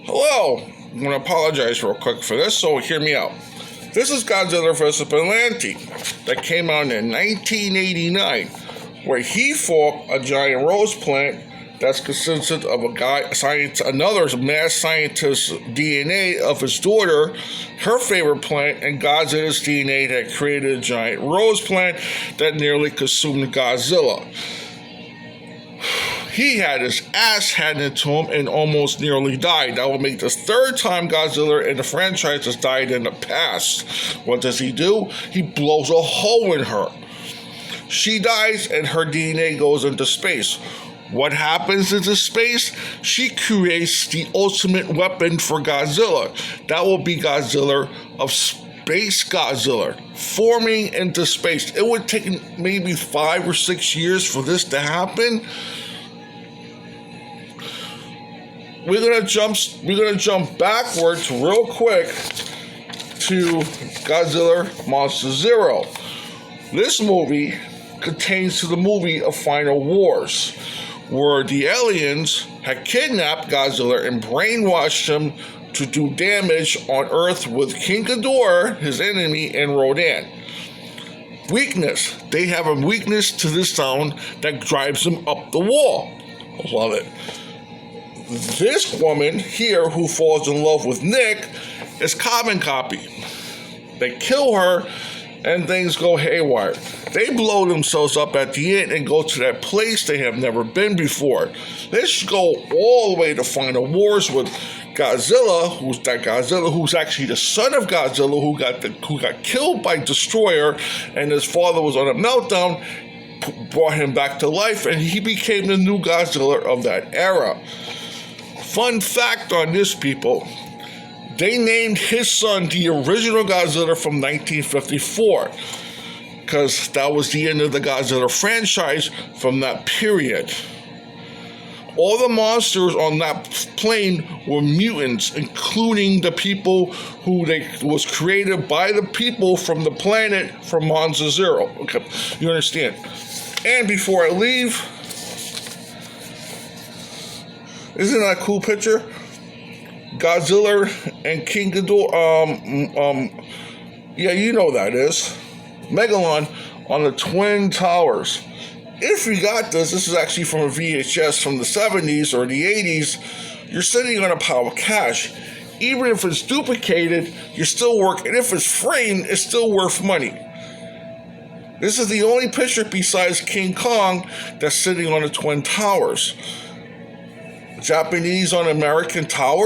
Hello, I'm going to apologize real quick for this, so hear me out. This is Godzilla vs. Atlantis that came out in 1989, where he fought a giant rose plant that's consisted of another mad scientist's DNA of his daughter, her favorite plant, and Godzilla's DNA that created a giant rose plant that nearly consumed Godzilla. He had his ass handed to him and almost nearly died. That will make the third time Godzilla in the franchise has died in the past. What does he do? He blows a hole in her. She dies and her DNA goes into space. What happens into space? She creates the ultimate weapon for Godzilla. That will be Godzilla of SpaceGodzilla, forming into space. It would take maybe 5 or 6 years for this to happen. We're gonna jump backwards real quick to Godzilla Monster Zero. This movie contains to the movie of Final Wars, where the aliens had kidnapped Godzilla and brainwashed him to do damage on Earth with King Ghidorah, his enemy, and Rodan. Weakness. They have a weakness to this sound that drives them up the wall. I love it. This woman here who falls in love with Nick is carbon copy. They kill her and things go haywire. They blow themselves up at the end and go to that place they have never been before. Let's go all the way to Final Wars with Godzilla, who's actually the son of Godzilla, who got killed by Destroyer, and his father was on a meltdown, brought him back to life, and he became the new Godzilla of that era. Fun fact on this, people. They named his son the original Godzilla from 1954 because that was the end of the Godzilla franchise from that period. All the monsters on that plane were mutants, including the people was created by the people from the planet from Monster Zero. Okay, you understand? And before I leave, isn't that a cool picture? Godzilla and King Ghidorah, yeah, you know that is. Megalon on the Twin Towers. If you got this is actually from a VHS from the 70s or the 80s, you're sitting on a pile of cash. Even if it's duplicated, you're still working. If it's framed, it's still worth money. This is the only picture besides King Kong that's sitting on the Twin Towers. Japanese on American Towers.